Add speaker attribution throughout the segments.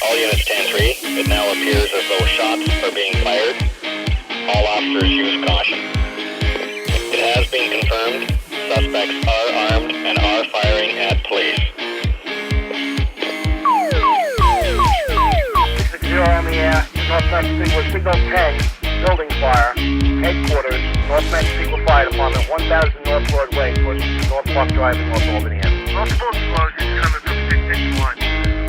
Speaker 1: All units stand 3. It now appears as though shots are being fired. All officers use caution. It has been confirmed. Suspects are armed and are firing at police.
Speaker 2: 60 on the air. Northwest Signal 10. Building fire. Headquarters. Northwest Signal Fire Department. 1000 North Broadway. Towards North Park Drive in North Albany.
Speaker 3: Multiple explosions coming from 661.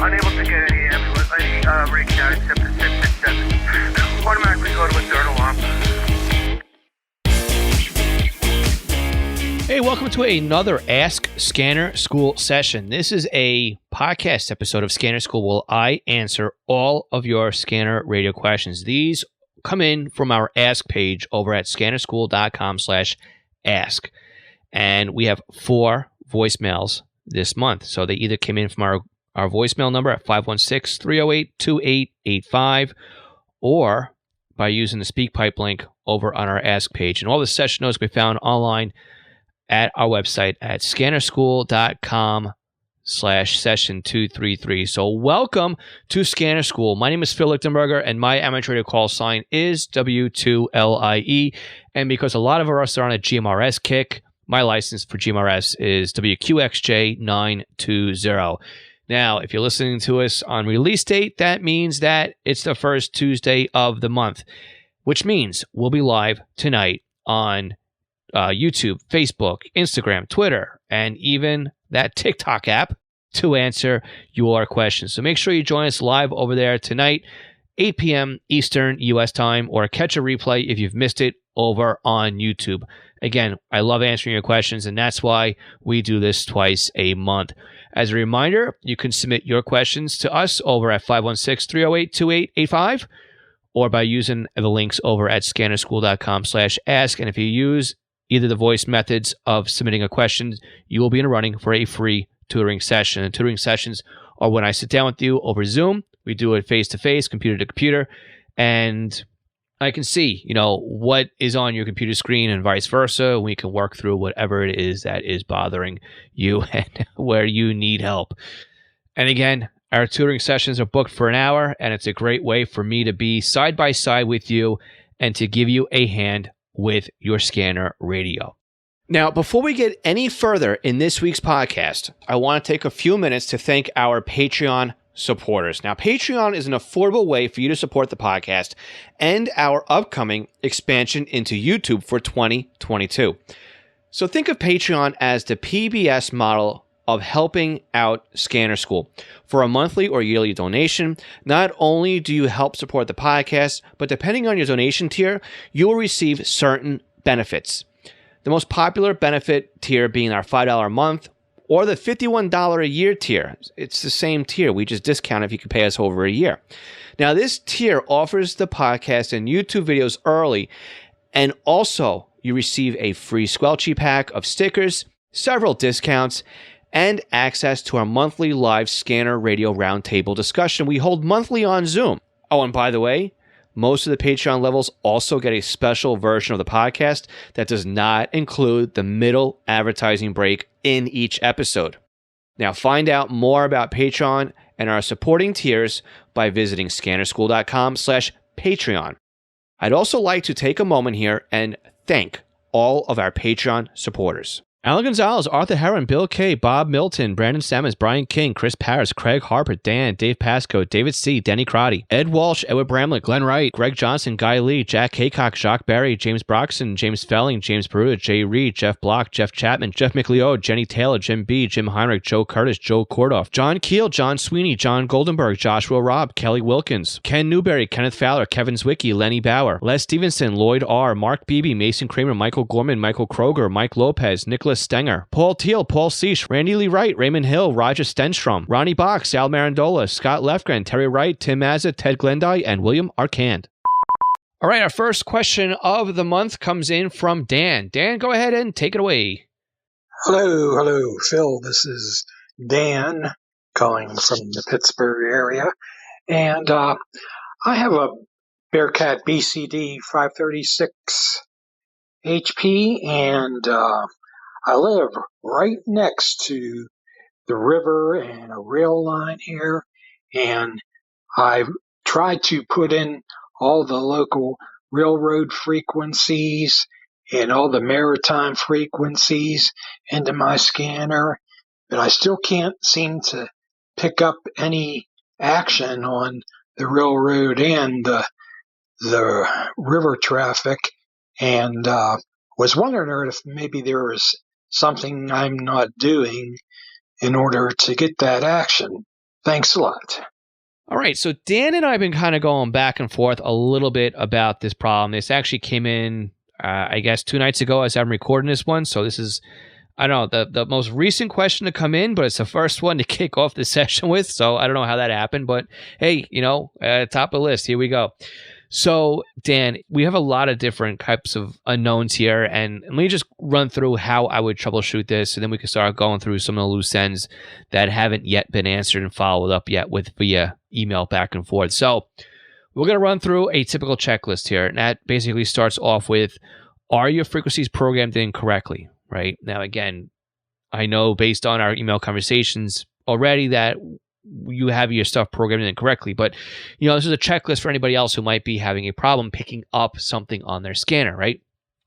Speaker 3: Unable to get any ambulance, any reach out except for 667. Automatically go to a third alarm.
Speaker 4: Hey, welcome to another Ask Scanner School session. This is a podcast episode of Scanner School where I answer all of your scanner radio questions. These come in from our Ask page over at scannerschool.com/ask. And we have 4 voicemails this month. So they either came in from our voicemail number at 516-308-2885 or by using the SpeakPipe link over on our Ask page. And all the session notes can be found online at our website at scannerschool.com/session233. So welcome to Scanner School. My name is Phil Lichtenberger, and my amateur radio call sign is W2LIE. And because a lot of us are on a GMRS kick, my license for GMRS is WQXJ920. Now, if you're listening to us on release date, that means that it's the first Tuesday of the month, which means we'll be live tonight on YouTube, Facebook, Instagram, Twitter, and even that TikTok app to answer your questions. So make sure you join us live over there tonight, 8 p.m. Eastern U.S. time, or catch a replay if you've missed it over on YouTube. Again, I love answering your questions, and that's why we do this twice a month. As a reminder, you can submit your questions to us over at 516-308-2885 or by using the links over at scannerschool.com/ask. And if you use either the voice methods of submitting a question, you will be in a running for a free tutoring session. And tutoring sessions are when I sit down with you over Zoom. We do it face-to-face, computer to computer, and I can see, what is on your computer screen and vice versa. We can work through whatever it is that is bothering you and where you need help. And again, our tutoring sessions are booked for an hour, and it's a great way for me to be side by side with you and to give you a hand with your scanner radio. Now, before we get any further in this week's podcast, I want to take a few minutes to thank our Patreon supporters. Now, Patreon is an affordable way for you to support the podcast and our upcoming expansion into YouTube for 2022. So think of Patreon as the PBS model of helping out Scanner School. For a monthly or yearly donation, not only do you help support the podcast, but depending on your donation tier, you will receive certain benefits. The most popular benefit tier being our $5 a month or the $51 a year tier. It's the same tier. We just discount if you can pay us over a year. Now, this tier offers the podcast and YouTube videos early, and also you receive a free Squelchy pack of stickers, several discounts, and access to our monthly live scanner radio roundtable discussion we hold monthly on Zoom. Oh, and by the way, most of the Patreon levels also get a special version of the podcast that does not include the middle advertising break in each episode. Now, find out more about Patreon and our supporting tiers by visiting scannerschool.com/Patreon. I'd also like to take a moment here and thank all of our Patreon supporters. Alan Gonzalez, Arthur Heron, Bill K., Bob Milton, Brandon Sammons, Brian King, Chris Paris, Craig Harper, Dan, Dave Pasco, David C., Denny Crotty, Ed Walsh, Edward Bramlett, Glenn Wright, Greg Johnson, Guy Lee, Jack Haycock, Jacques Berry, James Broxson, James Felling, James Peruta, Jay Reed, Jeff Block, Jeff Chapman, Jeff McLeod, Jenny Taylor, Jim B., Jim Heinrich, Joe Curtis, Joe Kordoff, John Keel, John Sweeney, John Goldenberg, Joshua Robb, Kelly Wilkins, Ken Newberry, Kenneth Fowler, Kevin Zwicky, Lenny Bauer, Les Stevenson, Lloyd R., Mark Beebe, Mason Kramer, Michael Gorman, Michael Kroger, Mike Lopez, Nicholas Stenger, Paul Teal, Paul Seish, Randy Lee Wright, Raymond Hill, Roger Stenstrom, Ronnie Box, Sal Marandola, Scott Lefgren, Terry Wright, Tim Mazza, Ted Glendy, and William Arcand. All right, our first question of the month comes in from Dan. Dan, go ahead and take it away.
Speaker 5: Hello, Phil. This is Dan calling from the Pittsburgh area. And I have a Bearcat BCD 536 HP, and I live right next to the river and a rail line here, and I've tried to put in all the local railroad frequencies and all the maritime frequencies into my scanner, but I still can't seem to pick up any action on the railroad and the river traffic, and was wondering if maybe there was something I'm not doing in order to get that action. Thanks a lot.
Speaker 4: All right, so Dan and I have been kind of going back and forth a little bit about this problem. This actually came in, I guess, 2 nights ago as I'm recording this one. So this is, I don't know, the most recent question to come in, but it's the first one to kick off the session with. So I don't know how that happened, but hey, top of the list, here we go. So Dan, we have a lot of different types of unknowns here, and let me just run through how I would troubleshoot this, and then we can start going through some of the loose ends that haven't yet been answered and followed up yet with via email back and forth. So we're going to run through a typical checklist here, and that basically starts off with, are your frequencies programmed in correctly, right? Now, again, I know based on our email conversations already that you have your stuff programmed in correctly, but this is a checklist for anybody else who might be having a problem picking up something on their scanner, right?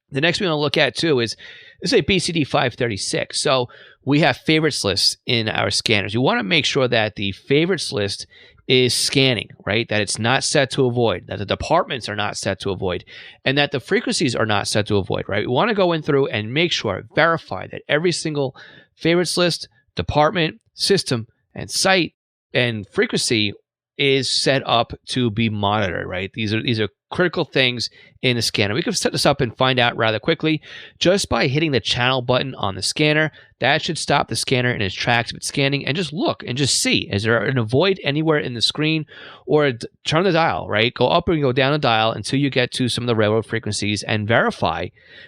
Speaker 4: The next we want to look at too is a BCD 536. So we have favorites lists in our scanners. You want to make sure that the favorites list is scanning, right? That it's not set to avoid, that the departments are not set to avoid, and that the frequencies are not set to avoid, right? We want to go in through and make sure, verify that every single favorites list, department, system, and site and frequency is set up to be monitored, right? These are critical things in the scanner. We can set this up and find out rather quickly just by hitting the channel button on the scanner. That should stop the scanner in its tracks of its scanning and just look and just see, is there an avoid anywhere in the screen, or turn the dial, right? Go up and go down the dial until you get to some of the railroad frequencies and verify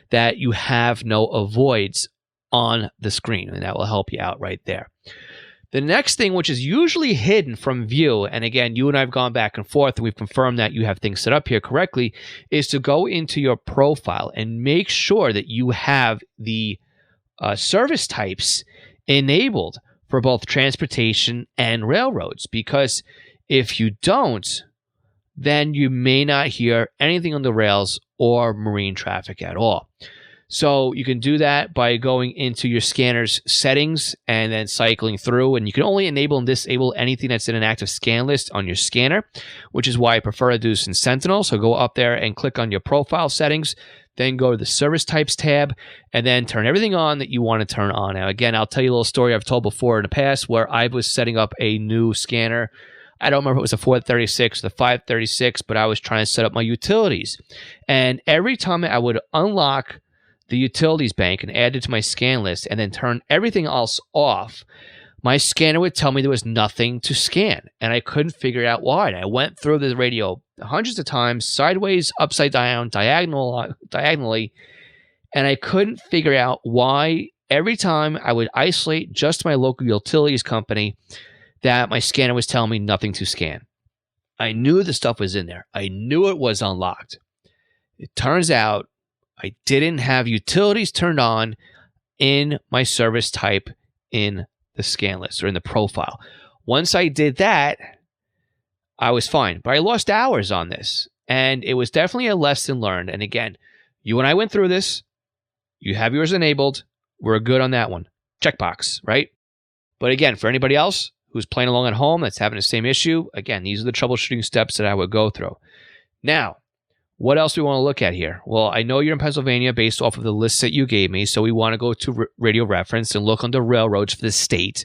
Speaker 4: that you have no avoids on the screen, and that will help you out right there. The next thing, which is usually hidden from view, and again, you and I have gone back and forth, and we've confirmed that you have things set up here correctly, is to go into your profile and make sure that you have the service types enabled for both transportation and railroads. Because if you don't, then you may not hear anything on the rails or marine traffic at all. So you can do that by going into your scanner's settings and then cycling through. And you can only enable and disable anything that's in an active scan list on your scanner, which is why I prefer to do this in Sentinel. So go up there and click on your profile settings, then go to the service types tab, and then turn everything on that you want to turn on. Now, again, I'll tell you a little story I've told before in the past where I was setting up a new scanner. I don't remember if it was a 436 or the 536, but I was trying to set up my utilities. And every time I would unlock the utilities bank and add it to my scan list and then turn everything else off, my scanner would tell me there was nothing to scan, and I couldn't figure out why. And I went through the radio hundreds of times, sideways, upside down, diagonally, and I couldn't figure out why every time I would isolate just my local utilities company that my scanner was telling me nothing to scan. I knew the stuff was in there. I knew it was unlocked. It turns out I didn't have utilities turned on in my service type in the scan list or in the profile. Once I did that, I was fine. But I lost hours on this, and it was definitely a lesson learned. And again, you and I went through this. You have yours enabled. We're good on that one. Checkbox, right? But again, for anybody else who's playing along at home that's having the same issue, again, these are the troubleshooting steps that I would go through. Now, what else do we want to look at here? Well, I know you're in Pennsylvania based off of the list that you gave me, so we want to go to radio reference and look on the railroads for the state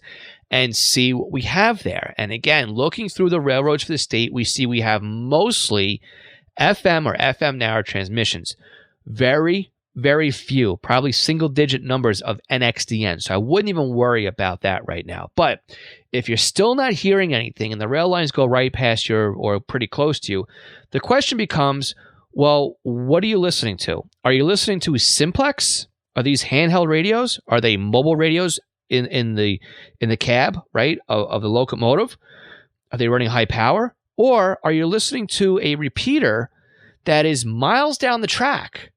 Speaker 4: and see what we have there. And again, looking through the railroads for the state, we see we have mostly FM or FM narrow transmissions. Very, very few, probably single-digit numbers of NXDN, so I wouldn't even worry about that right now. But if you're still not hearing anything and the rail lines go right past you or pretty close to you, the question becomes, well, what are you listening to? Are you listening to simplex? Are these handheld radios? Are they mobile radios in the cab, right, of the locomotive? Are they running high power? Or are you listening to a repeater that is miles down the track?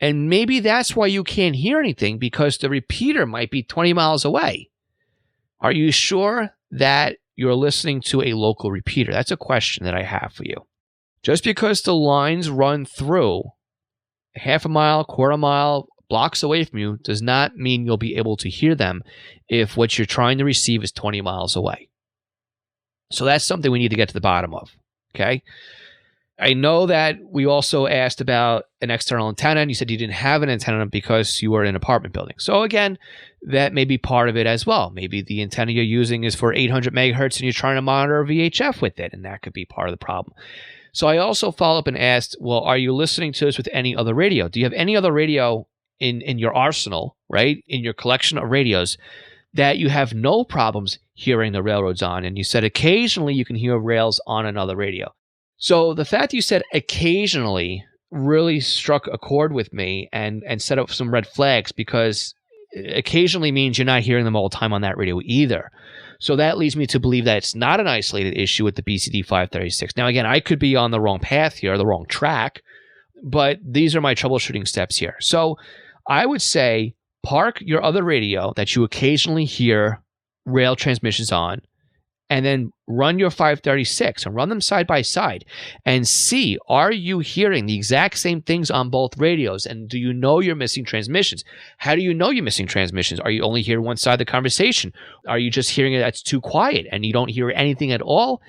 Speaker 4: And maybe that's why you can't hear anything, because the repeater might be 20 miles away. Are you sure that you're listening to a local repeater? That's a question that I have for you. Just because the lines run through half a mile, quarter mile, blocks away from you does not mean you'll be able to hear them if what you're trying to receive is 20 miles away. So that's something we need to get to the bottom of, okay? I know that we also asked about an external antenna, and you said you didn't have an antenna because you were in an apartment building. So again, that may be part of it as well. Maybe the antenna you're using is for 800 megahertz and you're trying to monitor VHF with it, and that could be part of the problem. So I also followed up and asked, well, are you listening to this with any other radio? Do you have any other radio in your arsenal, right, in your collection of radios that you have no problems hearing the railroads on? And you said occasionally you can hear rails on another radio. So the fact that you said occasionally really struck a chord with me and set up some red flags, because occasionally means you're not hearing them all the time on that radio either. So that leads me to believe that it's not an isolated issue with the BCD 536. Now, again, I could be on the wrong path here, the wrong track, but these are my troubleshooting steps here. So I would say park your other radio that you occasionally hear rail transmissions on, and then run your 536 and run them side by side and see, are you hearing the exact same things on both radios? And do you know you're missing transmissions? How do you know you're missing transmissions? Are you only hearing one side of the conversation? Are you just hearing it that's too quiet and you don't hear anything at all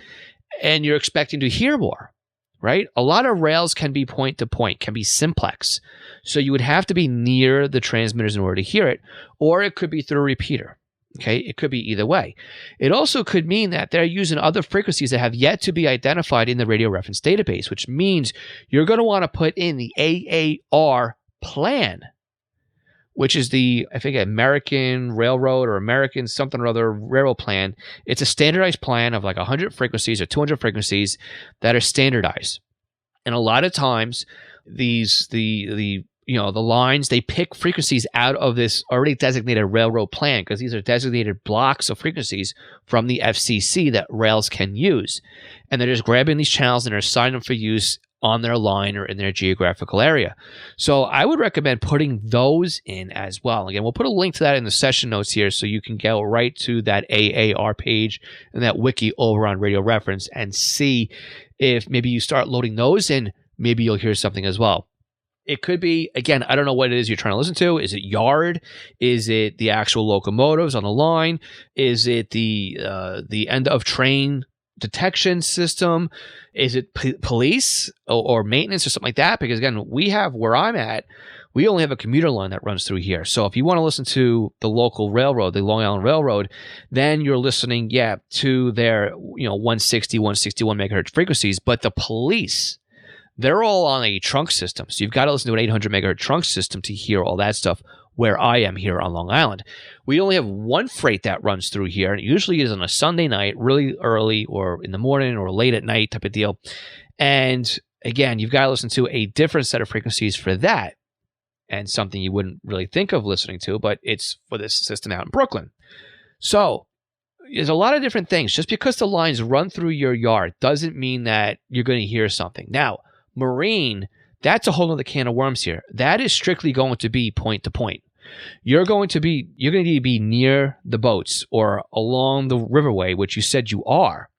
Speaker 4: and you're expecting to hear more, right? A lot of rails can be point to point, can be simplex. So you would have to be near the transmitters in order to hear it, or it could be through a repeater. Okay, it could be either way. It also could mean that they're using other frequencies that have yet to be identified in the radio reference database, which means you're going to want to put in the AAR plan, which is the, I think, American Railroad or American something or other railroad plan. It's a standardized plan of like 100 frequencies or 200 frequencies that are standardized. And a lot of times, the lines, they pick frequencies out of this already designated railroad plan, because these are designated blocks of frequencies from the FCC that rails can use. And they're just grabbing these channels and they're assigning them for use on their line or in their geographical area. So I would recommend putting those in as well. Again, we'll put a link to that in the session notes here so you can go right to that AAR page and that wiki over on Radio Reference and see if maybe you start loading those in, maybe you'll hear something as well. It could be, again, I don't know what it is you're trying to listen to. Is it yard? Is it the actual locomotives on the line? Is it the end of train detection system? Is it police or maintenance or something like that? Because again, we have, where I'm at, we only have a commuter line that runs through here. So if you want to listen to the local railroad, the Long Island Railroad, then you're listening, to their 160, 161 megahertz frequencies. But the police, they're all on a trunk system. So you've got to listen to an 800 megahertz trunk system to hear all that stuff where I am here on Long Island. We only have one freight that runs through here, and it usually is on a Sunday night, really early or in the morning or late at night type of deal. And again, you've got to listen to a different set of frequencies for that, and something you wouldn't really think of listening to, but it's for this system out in Brooklyn. So there's a lot of different things. Just because the lines run through your yard doesn't mean that you're going to hear something. Now, marine, that's a whole other can of worms here. That is strictly going to be point to point. You're going to need to be near the boats or along the riverway, which you said you are.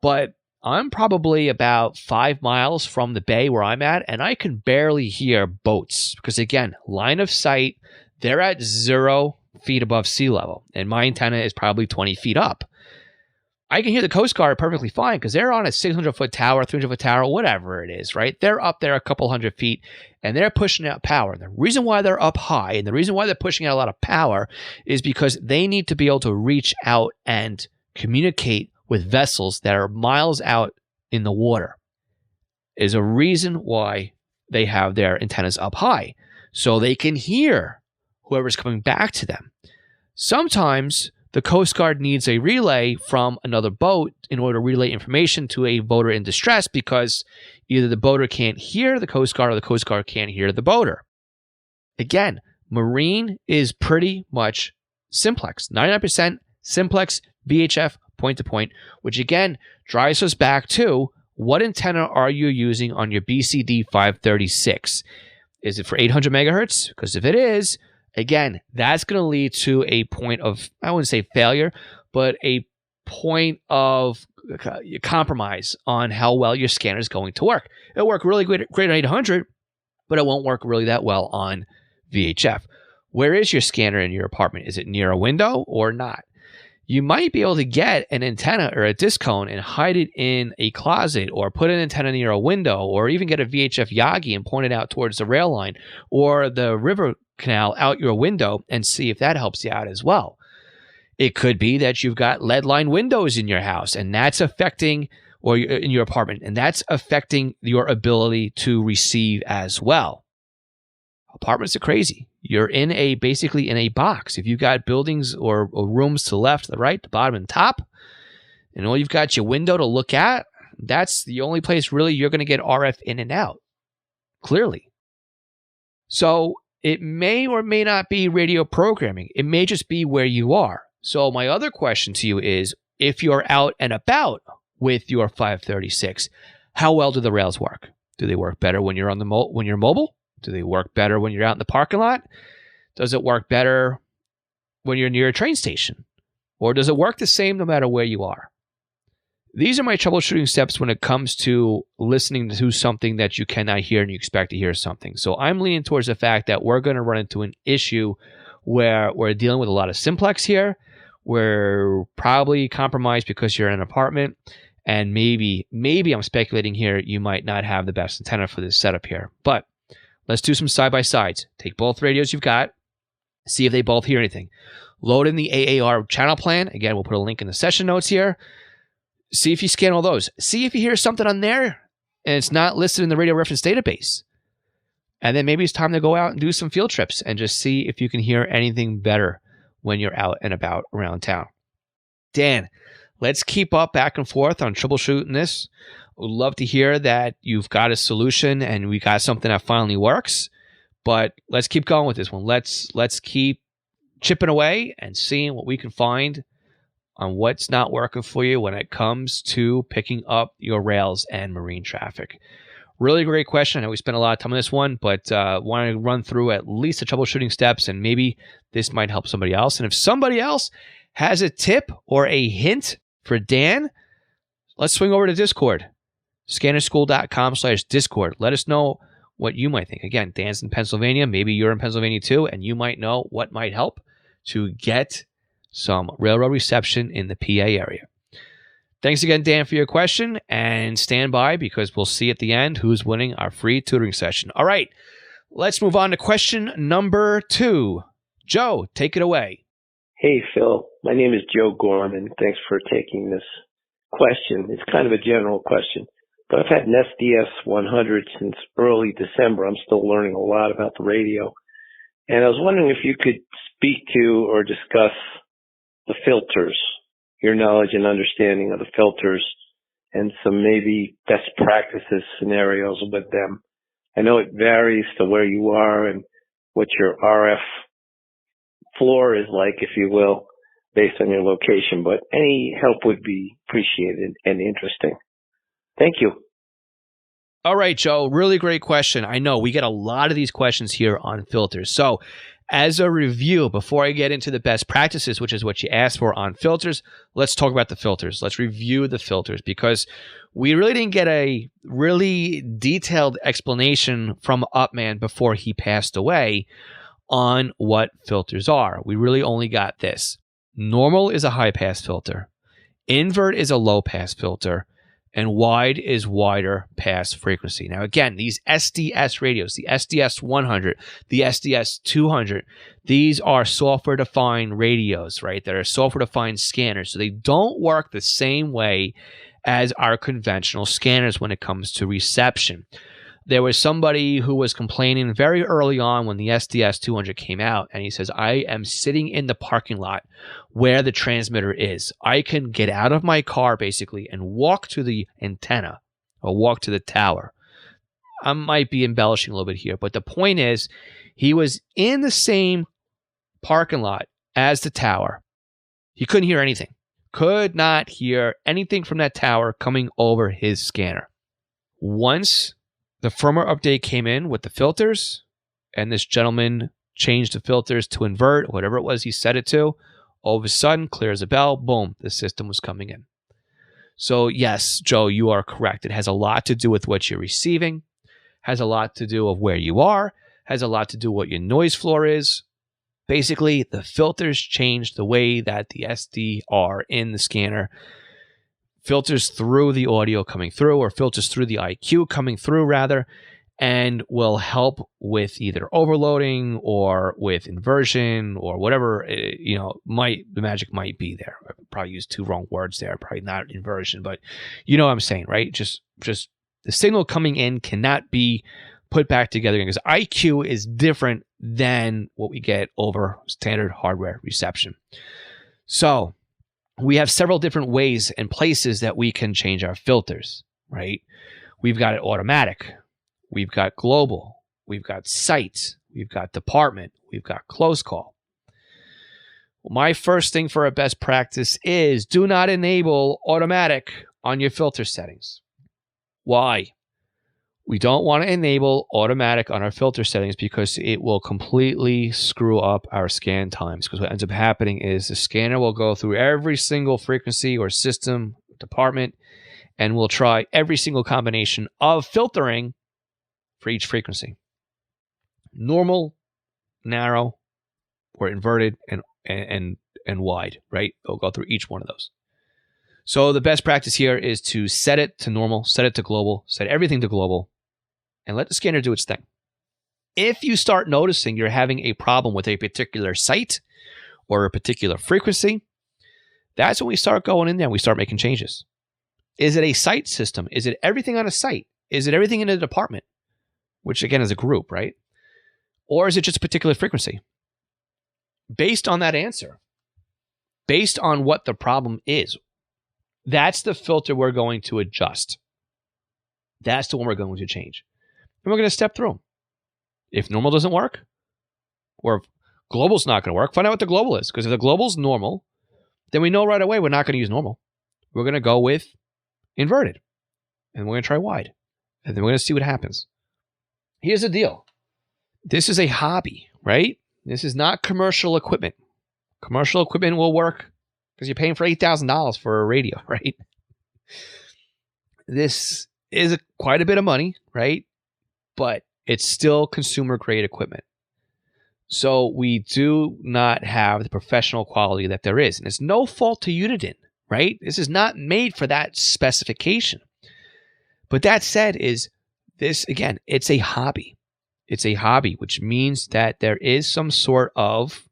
Speaker 4: But I'm probably about 5 miles from the bay where I'm at, and I can barely hear boats because, again, line of sight, they're at 0 feet above sea level, and my antenna is probably 20 feet up. I can hear the Coast Guard perfectly fine because they're on a 600-foot tower, 300-foot tower, whatever it is, right? They're up there a couple hundred feet, and they're pushing out power. And the reason why they're up high and the reason why they're pushing out a lot of power is because they need to be able to reach out and communicate with vessels that are miles out in the water. Is a reason why they have their antennas up high, so they can hear whoever's coming back to them. Sometimes the Coast Guard needs a relay from another boat in order to relay information to a boater in distress because either the boater can't hear the Coast Guard or the Coast Guard can't hear the boater. Again, marine is pretty much simplex. 99% simplex VHF point to point, which again drives us back to what antenna are you using on your BCD 536? Is it for 800 megahertz? Because if it is, again, that's going to lead to a point of, I wouldn't say failure, but a point of compromise on how well your scanner is going to work. It'll work really great on 800, but it won't work really that well on VHF. Where is your scanner in your apartment? Is it near a window or not? You might be able to get an antenna or a disc cone and hide it in a closet, or put an antenna near a window, or even get a VHF Yagi and point it out towards the rail line or the river canal out your window and see if that helps you out as well. It could be that you've got lead line windows in your house and that's affecting, or in your apartment, and that's affecting your ability to receive as well. Apartments are crazy. You're basically in a box. If you've got buildings or rooms to the left, the right, the bottom, and top, and all you've got your window to look at, that's the only place really you're going to get RF in and out, clearly. So it may or may not be radio programming. It may just be where you are. So my other question to you is, if you're out and about with your 536, how well do the rails work? Do they work better when you're when you're mobile? Do they work better when you're out in the parking lot? Does it work better when you're near a train station? Or does it work the same no matter where you are? These are my troubleshooting steps when it comes to listening to something that you cannot hear and you expect to hear something. So I'm leaning towards the fact that we're going to run into an issue where we're dealing with a lot of simplex here. We're probably compromised because you're in an apartment. And maybe I'm speculating here, you might not have the best antenna for this setup here. But let's do some side-by-sides. Take both radios you've got. See if they both hear anything. Load in the AAR channel plan. Again, we'll put a link in the session notes here. See if you scan all those. See if you hear something on there and it's not listed in the radio reference database. And then maybe it's time to go out and do some field trips and just see if you can hear anything better when you're out and about around town. Dan, let's keep up back and forth on troubleshooting this. Would love to hear that you've got a solution and we got something that finally works. But let's keep going with this one. Let's keep chipping away and seeing what we can find on what's not working for you when it comes to picking up your rails and marine traffic. Really great question. I know we spent a lot of time on this one, but want to run through at least the troubleshooting steps, and maybe this might help somebody else. And if somebody else has a tip or a hint for Dan, let's swing over to Discord. Scannerschool.com/Discord. Let us know what you might think. Again, Dan's in Pennsylvania. Maybe you're in Pennsylvania too, and you might know what might help to get some railroad reception in the PA area. Thanks again, Dan, for your question, and stand by because we'll see at the end who's winning our free tutoring session. All right, let's move on to question number 2. Joe, take it away.
Speaker 6: Hey, Phil. My name is Joe Gorman. Thanks for taking this question. It's kind of a general question, but I've had an SDS 100 since early December. I'm still learning a lot about the radio, and I was wondering if you could speak to or discuss the filters, your knowledge and understanding of the filters, and some maybe best practices scenarios with them. I know it varies to where you are and what your RF floor is like, if you will, based on your location, but any help would be appreciated and interesting. Thank you.
Speaker 4: All right, Joe, really great question. I know we get a lot of these questions here on filters. So as a review, before I get into the best practices, which is what you asked for on filters, let's talk about the filters. Let's review the filters because we really didn't get a really detailed explanation from Upman before he passed away on what filters are. We really only got this. Normal is a high-pass filter. Invert is a low-pass filter. And wide is wider pass frequency. Now, again, these SDS radios, the SDS 100, the SDS 200, these are software-defined radios, right? That are software-defined scanners. So they don't work the same way as our conventional scanners when it comes to reception. There was somebody who was complaining very early on when the SDS 200 came out, and he says, I am sitting in the parking lot where the transmitter is. I can get out of my car, basically, and walk to the antenna or walk to the tower. I might be embellishing a little bit here, but the point is, he was in the same parking lot as the tower. He couldn't hear anything. Could not hear anything from that tower coming over his scanner. Once the firmware update came in with the filters, and this gentleman changed the filters to invert, whatever it was he set it to. All of a sudden, clear as a bell, boom, the system was coming in. So yes, Joe, you are correct. It has a lot to do with what you're receiving, has a lot to do with where you are, has a lot to do with what your noise floor is. Basically, the filters change the way that the SDR in the scanner filters through the audio coming through, or filters through the IQ coming through, rather, and will help with either overloading or with inversion or whatever, the magic might be there. I probably used two wrong words there, probably not inversion, but you know what I'm saying, right? Just the signal coming in cannot be put back together again, because IQ is different than what we get over standard hardware reception. So we have several different ways and places that we can change our filters, right? We've got it automatic. We've got global. We've got site. We've got department. We've got close call. Well, my first thing for a best practice is do not enable automatic on your filter settings. Why? We don't want to enable automatic on our filter settings because it will completely screw up our scan times. Because what ends up happening is the scanner will go through every single frequency or system department and will try every single combination of filtering for each frequency. Normal, narrow, or inverted, and wide, right? It'll go through each one of those. So the best practice here is to set it to normal, set it to global, set everything to global, and let the scanner do its thing. If you start noticing you're having a problem with a particular site or a particular frequency, that's when we start going in there and we start making changes. Is it a site system? Is it everything on a site? Is it everything in a department? Which again is a group, right? Or is it just a particular frequency? Based on that answer, based on what the problem is, that's the filter we're going to adjust. That's the one we're going to change. And we're going to step through them. If normal doesn't work, or if global's not going to work, find out what the global is. Because if the global's normal, then we know right away we're not going to use normal. We're going to go with inverted. And we're going to try wide. And then we're going to see what happens. Here's the deal. This is a hobby, right? This is not commercial equipment. Commercial equipment will work because you're paying for $8,000 for a radio, right? This is quite a bit of money, right? But it's still consumer-grade equipment. So we do not have the professional quality that there is. And it's no fault to Uniden, right? This is not made for that specification. But that said, again, it's a hobby. It's a hobby, which means that there is some sort of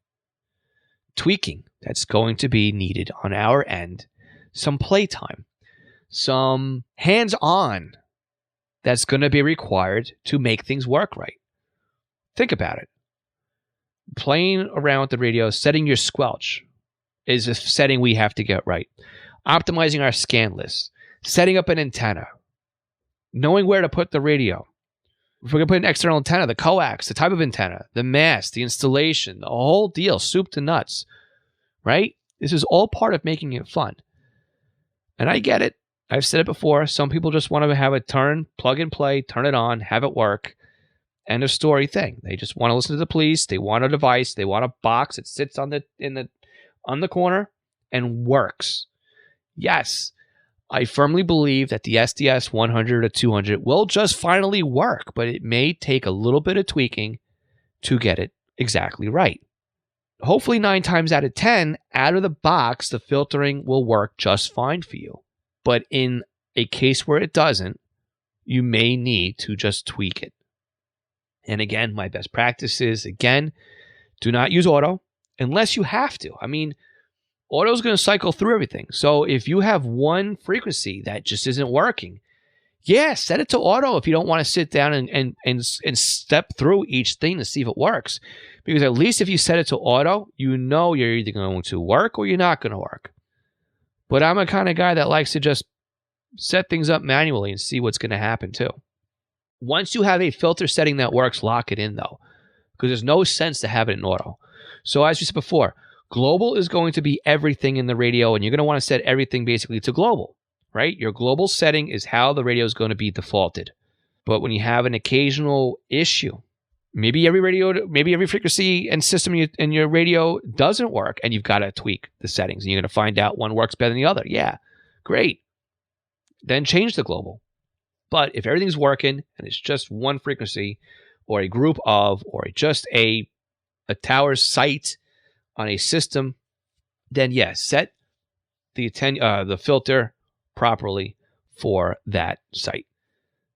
Speaker 4: tweaking that's going to be needed on our end, some playtime, some hands-on that's going to be required to make things work right. Think about it. Playing around with the radio, setting your squelch is a setting we have to get right. Optimizing our scan list, setting up an antenna, knowing where to put the radio. If we're going to put an external antenna, the coax, the type of antenna, the mast, the installation, the whole deal, soup to nuts, right? This is all part of making it fun. And I get it. I've said it before. Some people just want to have a plug and play, turn it on, have it work. End of story thing. They just want to listen to the police. They want a device. They want a box that sits on the corner and works. Yes, I firmly believe that the SDS 100 or 200 will just finally work, but it may take a little bit of tweaking to get it exactly right. Hopefully 9 times out of 10, out of the box, the filtering will work just fine for you. But in a case where it doesn't, you may need to just tweak it. And again, my best practice is, again, do not use auto unless you have to. I mean, auto is going to cycle through everything. So if you have one frequency that just isn't working, yeah, set it to auto if you don't want to sit down and step through each thing to see if it works. Because at least if you set it to auto, you know you're either going to work or you're not going to work. But I'm a kind of guy that likes to just set things up manually and see what's going to happen too. Once you have a filter setting that works, lock it in though, because there's no sense to have it in auto. So as we said before, global is going to be everything in the radio, and you're going to want to set everything basically to global, right? Your global setting is how the radio is going to be defaulted. But when you have an occasional issue, maybe every frequency and system in your radio doesn't work, and you've got to tweak the settings, and you're going to find out one works better than the other. Yeah, great. Then change the global. But if everything's working and it's just one frequency or a group of, or just a tower site on a system, then yes, set the filter properly for that site.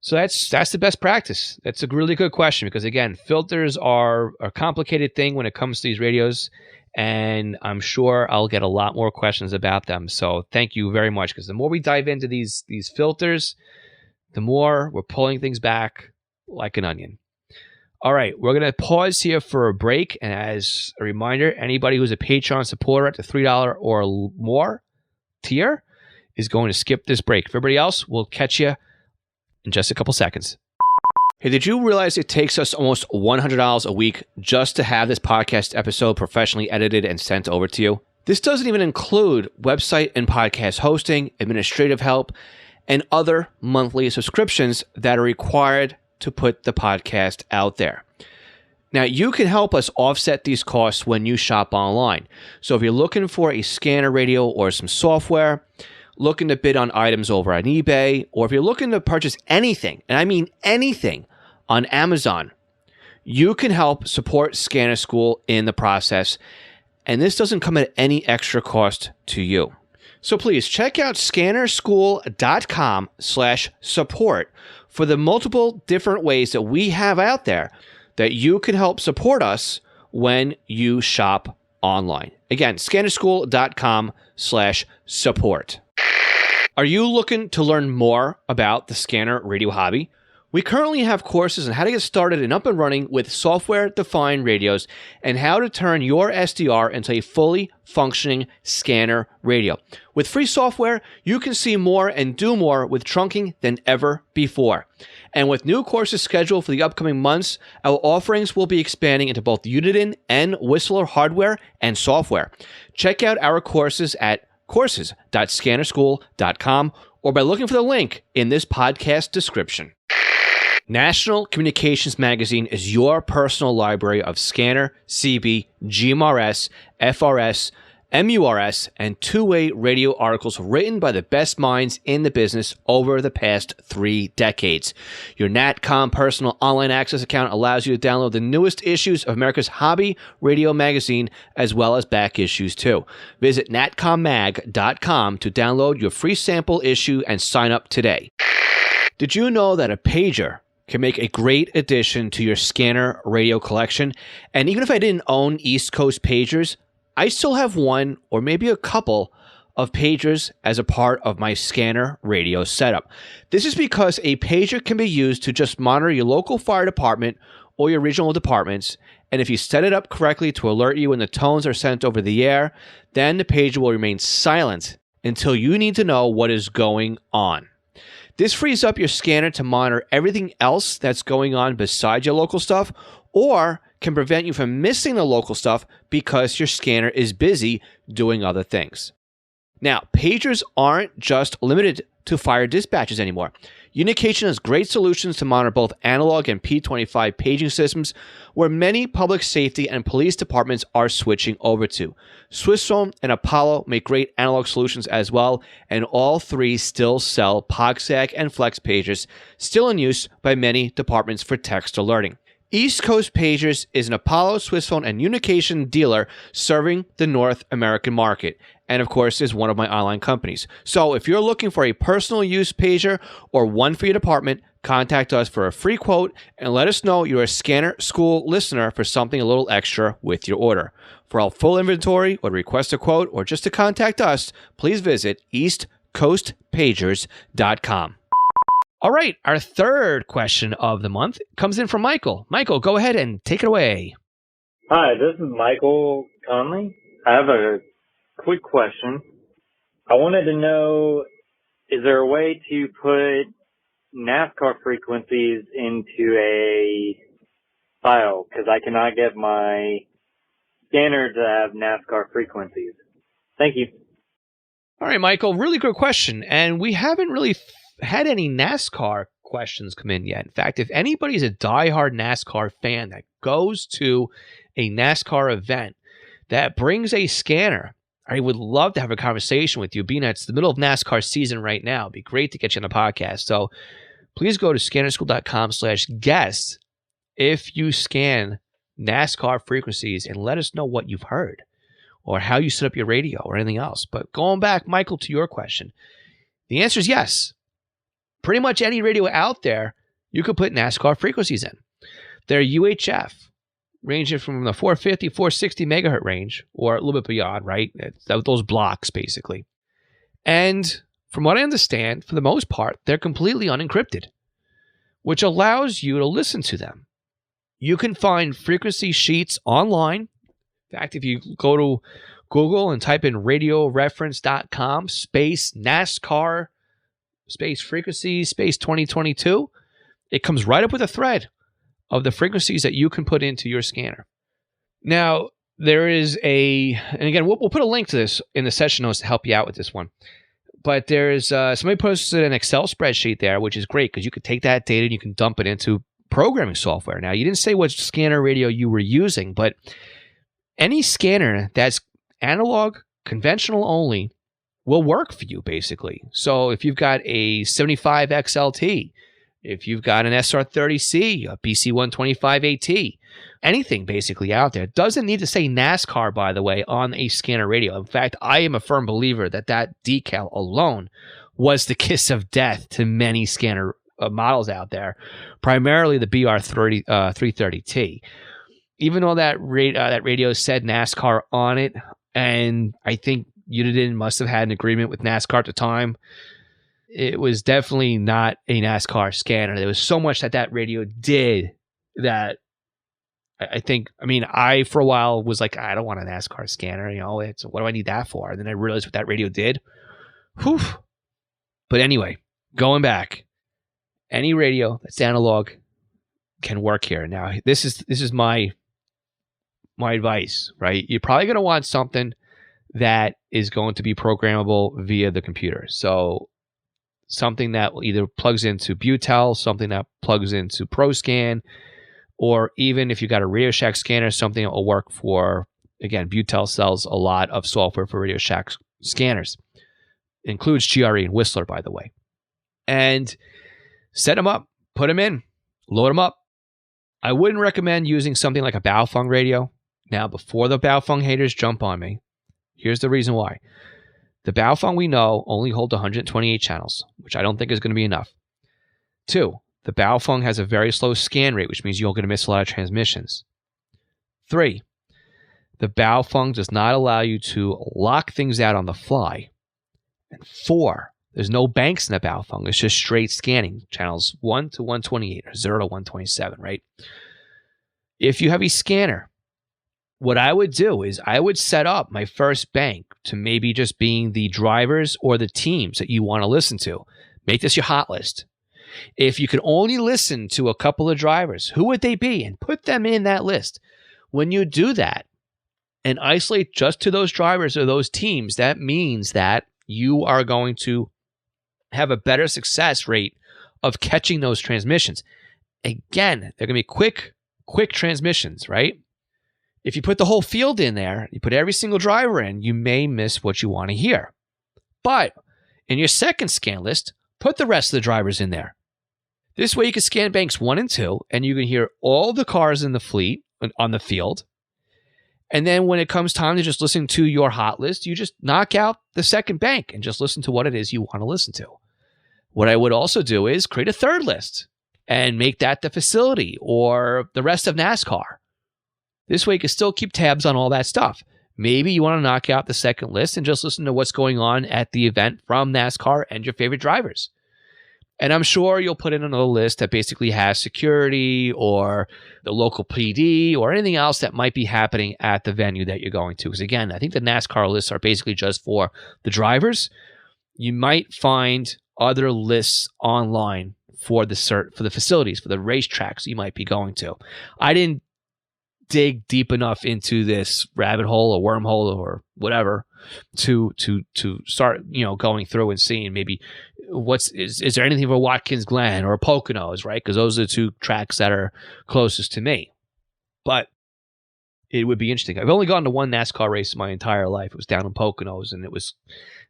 Speaker 4: So that's the best practice. That's a really good question, because again, filters are a complicated thing when it comes to these radios, and I'm sure I'll get a lot more questions about them. So thank you very much, because the more we dive into these filters, the more we're pulling things back like an onion. All right, we're going to pause here for a break. And as a reminder, anybody who's a Patreon supporter at the $3 or more tier is going to skip this break. For everybody else, we'll catch you in just a couple seconds. Hey, did you realize it takes us almost $100 a week just to have this podcast episode professionally edited and sent over to you? This doesn't even include website and podcast hosting, administrative help, and other monthly subscriptions that are required to put the podcast out there. Now, you can help us offset these costs when you shop online. So if you're looking for a scanner radio or some software, looking to bid on items over on eBay, or if you're looking to purchase anything, and I mean anything, on Amazon, you can help support Scanner School in the process, and this doesn't come at any extra cost to you. So please check out scannerschool.com/support for the multiple different ways that we have out there that you can help support us when you shop online. Again, scannerschool.com/support. Are you looking to learn more about the scanner radio hobby? We currently have courses on how to get started and up and running with software-defined radios and how to turn your SDR into a fully functioning scanner radio. With free software, you can see more and do more with trunking than ever before. And with new courses scheduled for the upcoming months, our offerings will be expanding into both Uniden and Whistler hardware and software. Check out our courses at courses.scannerschool.com or by looking for the link in this podcast description. National Communications Magazine is your personal library of scanner, CB, GMRS, FRS, MURS, and two-way radio articles written by the best minds in the business over the past 3 decades. Your NatCom personal online access account allows you to download the newest issues of America's hobby radio magazine, as well as back issues too. Visit natcommag.com to download your free sample issue and sign up today. Did you know that a pager can make a great addition to your scanner radio collection? And even if I didn't own East Coast pagers, I still have one or maybe a couple of pagers as a part of my scanner radio setup. This is because a pager can be used to just monitor your local fire department or your regional departments, and if you set it up correctly to alert you when the tones are sent over the air, then the pager will remain silent until you need to know what is going on. This frees up your scanner to monitor everything else that's going on besides your local stuff, or can prevent you from missing the local stuff because your scanner is busy doing other things. Now, pagers aren't just limited to fire dispatches anymore. Unication has great solutions to monitor both analog and P25 paging systems, where many public safety and police departments are switching over to. Swissphone and Apollo make great analog solutions as well, and all three still sell POGSAG and Flex pagers, still in use by many departments for text alerting. East Coast Pagers is an Apollo, Swissphone, and Unication dealer serving the North American market, and of course is one of my online companies. So if you're looking for a personal use pager or one for your department, contact us for a free quote and let us know you're a Scanner School listener for something a little extra with your order. For our full inventory or to request a quote or just to contact us, please visit eastcoastpagers.com. All right, our third question of the month comes in from Michael. Michael, go ahead and take it away.
Speaker 7: Hi, this is Michael Conley. I have a quick question. I wanted to know, is there a way to put NASCAR frequencies into a file? Because I cannot get my scanner to have NASCAR frequencies. Thank you.
Speaker 4: All right, Michael, really good question. And we haven't really had any NASCAR questions come in yet. In fact, if anybody's a diehard NASCAR fan that goes to a NASCAR event that brings a scanner, I would love to have a conversation with you, being that it's the middle of NASCAR season right now. It'd be great to get you on the podcast. So please go to scannerschool.com/guest if you scan NASCAR frequencies and let us know what you've heard or how you set up your radio or anything else. But going back, Michael, to your question, the answer is yes. Pretty much any radio out there, you could put NASCAR frequencies in. They're UHF, ranging from the 450, 460 megahertz range, or a little bit beyond, right? It's those blocks, basically. And from what I understand, for the most part, they're completely unencrypted, which allows you to listen to them. You can find frequency sheets online. In fact, if you go to Google and type in radioreference.com space NASCAR space frequencies space 2022, it comes right up with a thread of the frequencies that you can put into your scanner. Now, there is and again, we'll put a link to this in the session notes to help you out with this one. But there's somebody posted an Excel spreadsheet there, which is great because you could take that data and you can dump it into programming software. Now, you didn't say what scanner radio you were using, but any scanner that's analog, conventional only, will work for you, basically. So if you've got a 75 XLT, if you've got an SR30C, a BC125 AT, anything basically out there, doesn't need to say NASCAR, by the way, on a scanner radio. In fact, I am a firm believer that decal alone was the kiss of death to many scanner models out there, primarily the BR330T. Even though that radio said NASCAR on it, and I think Uniden must have had an agreement with NASCAR at the time, it was definitely not a NASCAR scanner. There was so much that radio did that I for a while was like, I don't want a NASCAR scanner. What do I need that for? And then I realized what that radio did. Whew. But anyway, going back, any radio that's analog can work here. Now, this is my advice, right? You're probably going to want something that is going to be programmable via the computer. So something that either plugs into Butel, something that plugs into ProScan, or even if you got a Radio Shack scanner, something that will work for, again, Butel sells a lot of software for Radio Shack scanners. Includes GRE and Whistler, by the way. And set them up, put them in, load them up. I wouldn't recommend using something like a Baofeng radio. Now, before the Baofeng haters jump on me, here's the reason why. The Baofeng we know only hold 128 channels, which I don't think is going to be enough. 2, the Baofeng has a very slow scan rate, which means you're going to miss a lot of transmissions. 3, the Baofeng does not allow you to lock things out on the fly. And 4, there's no banks in the Baofeng. It's just straight scanning, channels 1 to 128 or 0 to 127, right? If you have a scanner, what I would do is I would set up my first bank to maybe just being the drivers or the teams that you want to listen to. Make this your hot list. If you could only listen to a couple of drivers, who would they be? And put them in that list. When you do that and isolate just to those drivers or those teams, that means that you are going to have a better success rate of catching those transmissions. Again, they're going to be quick transmissions, right? If you put the whole field in there, you put every single driver in, you may miss what you want to hear. But in your second scan list, put the rest of the drivers in there. This way you can scan banks 1 and 2, and you can hear all the cars in the fleet on the field. And then when it comes time to just listen to your hot list, you just knock out the second bank and just listen to what it is you want to listen to. What I would also do is create a third list and make that the facility or the rest of NASCAR. This way you can still keep tabs on all that stuff. Maybe you want to knock out the second list and just listen to what's going on at the event from NASCAR and your favorite drivers. And I'm sure you'll put in another list that basically has security or the local PD or anything else that might be happening at the venue that you're going to. Because again, I think the NASCAR lists are basically just for the drivers. You might find other lists online for the facilities, for the racetracks you might be going to. I didn't dig deep enough into this rabbit hole or wormhole or whatever to start going through and seeing maybe is there anything for Watkins Glen or Poconos, right? Because those are the two tracks that are closest to me. But it would be interesting. I've only gone to one NASCAR race in my entire life. It was down in Poconos, and it was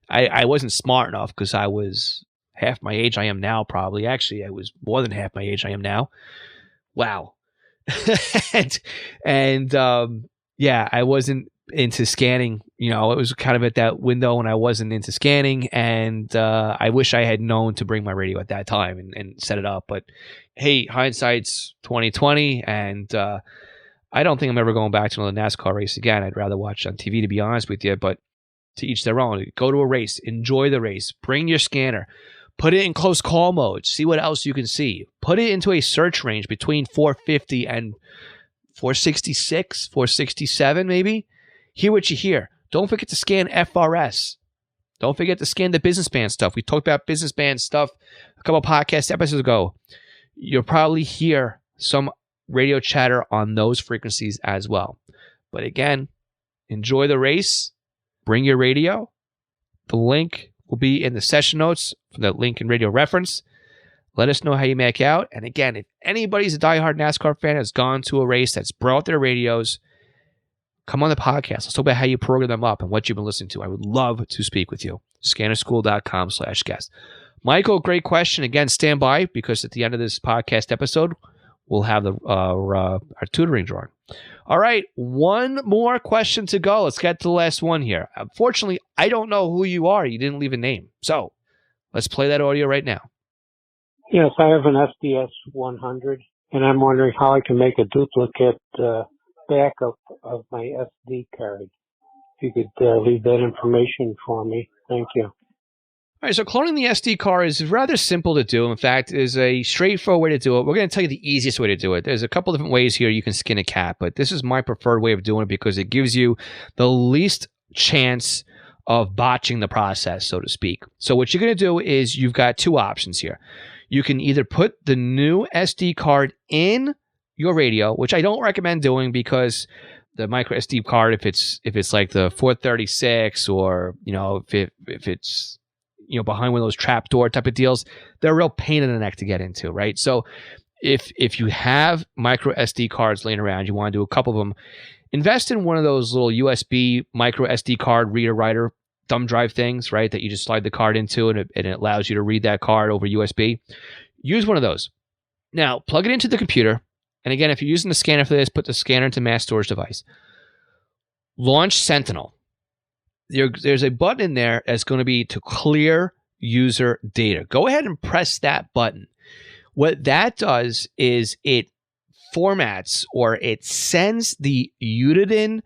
Speaker 4: I wasn't smart enough because I was half my age I am now, probably. Actually, I was more than half my age I am now. Wow. Yeah, I wasn't into scanning. You know, it was kind of at that window when I wasn't into scanning, and I wish I had known to bring my radio at that time and set it up. But hey, hindsight's 2020, and I don't think I'm ever going back to another NASCAR race again. I'd rather watch on TV, to be honest with you, but to each their own. Go to a race, enjoy the race, bring your scanner, put it in close call mode, see what else you can see. Put it into a search range between 450 and 466, 467 maybe. Hear what you hear. Don't forget to scan FRS. Don't forget to scan the business band stuff. We talked about business band stuff a couple podcast episodes ago. You'll probably hear some radio chatter on those frequencies as well. But again, enjoy the race. Bring your radio. The link will be in the session notes for the link and radio reference. Let us know how you make out. And again, if anybody's a diehard NASCAR fan has gone to a race that's brought their radios, come on the podcast. Let's talk about how you program them up and what you've been listening to. I would love to speak with you. Scannerschool.com/guest. Michael, great question. Again, stand by because at the end of this podcast episode, we'll have our tutoring drawing. All right, one more question to go. Let's get to the last one here. Unfortunately, I don't know who you are. You didn't leave a name. So let's play that audio right now.
Speaker 8: Yes, I have an SDS 100, and I'm wondering how I can make a duplicate backup of my SD card. If you could leave that information for me. Thank you.
Speaker 4: All right, so cloning the SD card is rather simple to do. In fact, is a straightforward way to do it. We're going to tell you the easiest way to do it. There's a couple different ways here you can skin a cat, but this is my preferred way of doing it because it gives you the least chance of botching the process, so to speak. So what you're going to do is you've got two options here. You can either put the new SD card in your radio, which I don't recommend doing because the micro SD card, if it's like the 436 or, you know, if it's, you know, behind one of those trapdoor type of deals, they're a real pain in the neck to get into, right? So if you have micro SD cards laying around, you want to do a couple of them, invest in one of those little USB micro SD card reader writer thumb drive things, right? That you just slide the card into and it allows you to read that card over USB. Use one of those. Now, plug it into the computer. And again, if you're using the scanner for this, put the scanner into mass storage device. Launch Sentinel. There's a button in there that's going to be to clear user data. Go ahead and press that button. What that does is it formats or it sends the UDIN,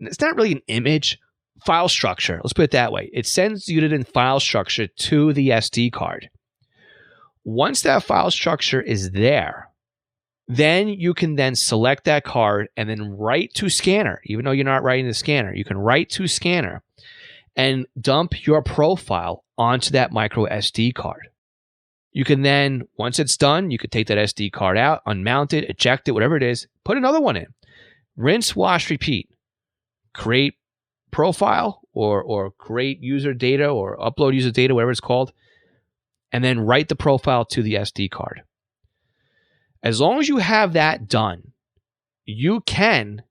Speaker 4: it's not really an image, file structure. Let's put it that way. It sends the UDIN file structure to the SD card. Once that file structure is there, then you can then select that card and then write to scanner. Even though you're not writing to scanner, you can write to scanner and dump your profile onto that micro SD card. You can then, once it's done, you could take that SD card out, unmount it, eject it, whatever it is, put another one in. Rinse, wash, repeat. Create profile or create user data or upload user data, whatever it's called, and then write the profile to the SD card. As long as you have that done, you can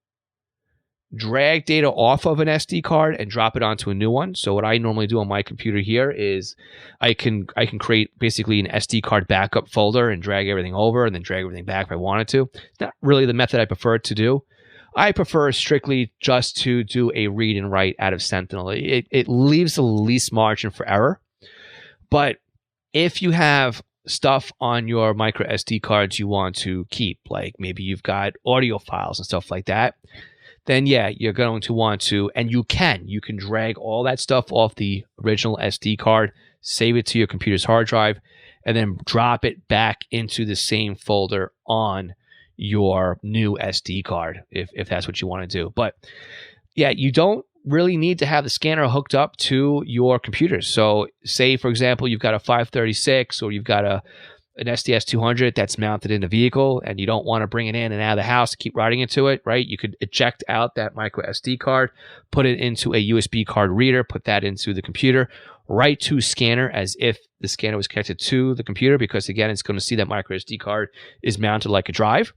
Speaker 4: drag data off of an SD card and drop it onto a new one. So what I normally do on my computer here is I can create basically an SD card backup folder and drag everything over and then drag everything back if I wanted to. It's not really the method I prefer to do. I prefer strictly just to do a read and write out of Sentinel. It leaves the least margin for error. But if you have stuff on your micro SD cards you want to keep, like maybe you've got audio files and stuff like that, then yeah, you're going to want to, and you can drag all that stuff off the original SD card, save it to your computer's hard drive, and then drop it back into the same folder on your new SD card, if that's what you want to do. But yeah, you don't really need to have the scanner hooked up to your computer. So say, for example, you've got a 536 or you've got an SDS 200 that's mounted in the vehicle and you don't want to bring it in and out of the house to keep writing into it, right? You could eject out that micro SD card, put it into a USB card reader, put that into the computer, right to scanner as if the scanner was connected to the computer, because again, it's going to see that micro SD card is mounted like a drive.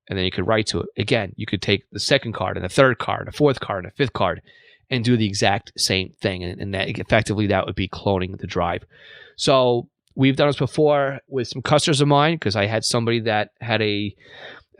Speaker 4: And then you could write to it. Again, you could take the second card and the third card, a fourth card, and a fifth card, and do the exact same thing. And that effectively, that would be cloning the drive. So we've done this before with some customers of mine, because I had somebody that had I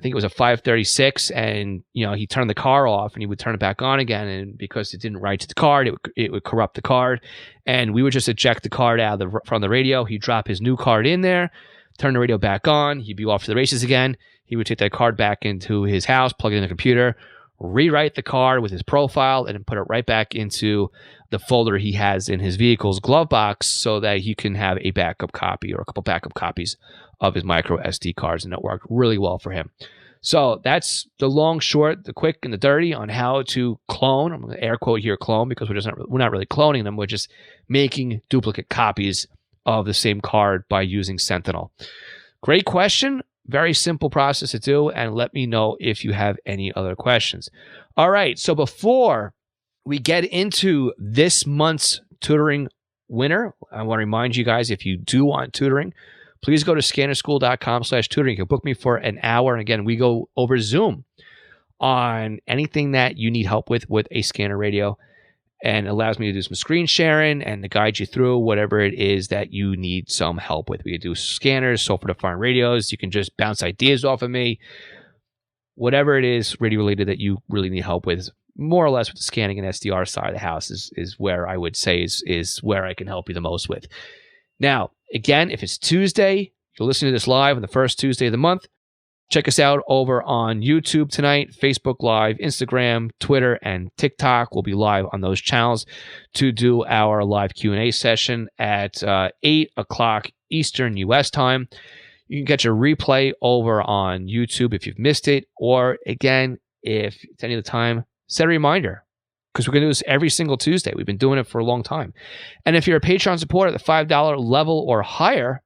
Speaker 4: think it was a 536, and he turned the car off and he would turn it back on again, and because it didn't write to the card, it would corrupt the card, and we would just eject the card out from the radio. He'd drop his new card in there, turn the radio back on, he'd be off to the races again. He would take that card back into his house, plug it in the computer, rewrite the card with his profile, and then put it right back into the folder he has in his vehicle's glove box, so that he can have a backup copy or a couple backup copies of his micro SD cards, and it worked really well for him. So that's the long, short, the quick, and the dirty on how to clone. I'm going to air quote here clone, because we're not really cloning them. We're just making duplicate copies of the same card by using Sentinel. Great question. Very simple process to do, and let me know if you have any other questions. All right, so before we get into this month's tutoring winner, I want to remind you guys, if you do want tutoring, please go to scannerschool.com/tutoring. You can book me for an hour, and again, we go over Zoom on anything that you need help with a scanner radio, and allows me to do some screen sharing and to guide you through whatever it is that you need some help with. We can do scanners, software-defined radios. You can just bounce ideas off of me. Whatever it is radio-related that you really need help with, more or less with the scanning and SDR side of the house is where I would say is where I can help you the most with. Now, again, if it's Tuesday, you're listening to this live on the first Tuesday of the month, check us out over on YouTube tonight, Facebook Live, Instagram, Twitter, and TikTok. We'll be live on those channels to do our live Q&A session at 8 o'clock Eastern U.S. time. You can get your replay over on YouTube if you've missed it. Or, again, if it's any of the time, set a reminder, because we're going to do this every single Tuesday. We've been doing it for a long time. And if you're a Patreon supporter at the $5 level or higher,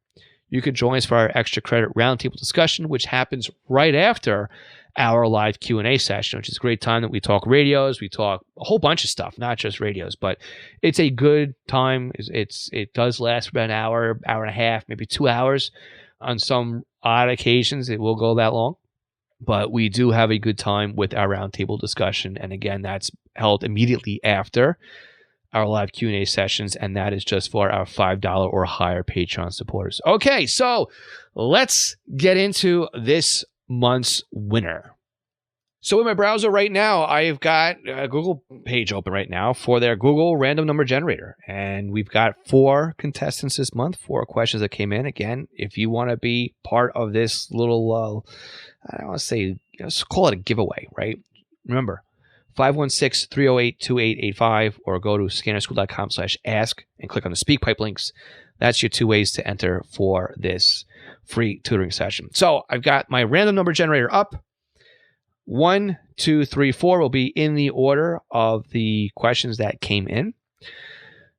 Speaker 4: you could join us for our extra credit roundtable discussion, which happens right after our live Q&A session, which is a great time that we talk radios. We talk a whole bunch of stuff, not just radios, but it's a good time. It does last for about an hour, hour and a half, maybe 2 hours. On some odd occasions, it will go that long. But we do have a good time with our roundtable discussion. And again, that's held immediately after our live Q&A sessions, and that is just for our $5 or higher Patreon supporters. Okay, so let's get into this month's winner. So in my browser right now, I've got a Google page open right now for their Google random number generator. And we've got 4 contestants this month, 4 questions that came in. Again, if you want to be part of this little, I don't want to say, let's call it a giveaway, right? Remember, 516-308-2885, or go to scannerschool.com/ask and click on the speak pipe links. That's your 2 ways to enter for this free tutoring session. So I've got my random number generator up. 1, 2, 3, 4 will be in the order of the questions that came in.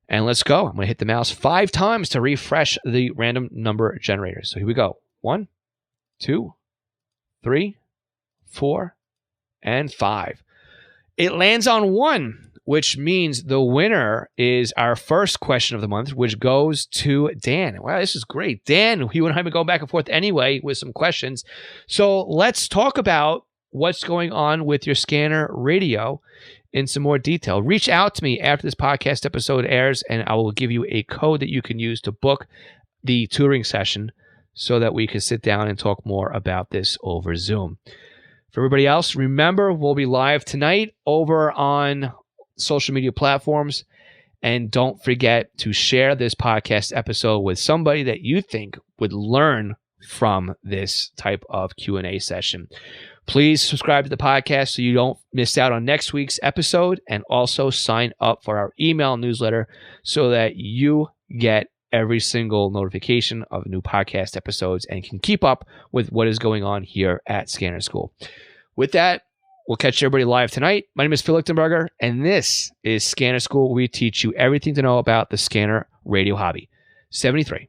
Speaker 4: And let's go. I'm going to hit the mouse 5 times to refresh the random number generator. So here we go. 1, 2, 3, 4, and 5. It lands on 1, which means the winner is our first question of the month, which goes to Dan. Wow, this is great. Dan, you and I have been going back and forth anyway with some questions. So let's talk about what's going on with your scanner radio in some more detail. Reach out to me after this podcast episode airs, and I will give you a code that you can use to book the tutoring session so that we can sit down and talk more about this over Zoom. For everybody else, remember, we'll be live tonight over on social media platforms. And don't forget to share this podcast episode with somebody that you think would learn from this type of Q&A session. Please subscribe to the podcast so you don't miss out on next week's episode, and also sign up for our email newsletter so that you get every single notification of new podcast episodes and can keep up with what is going on here at Scanner School. With that, we'll catch everybody live tonight. My name is Phil Lichtenberger, and this is Scanner School, where we teach you everything to know about the scanner radio hobby. 73.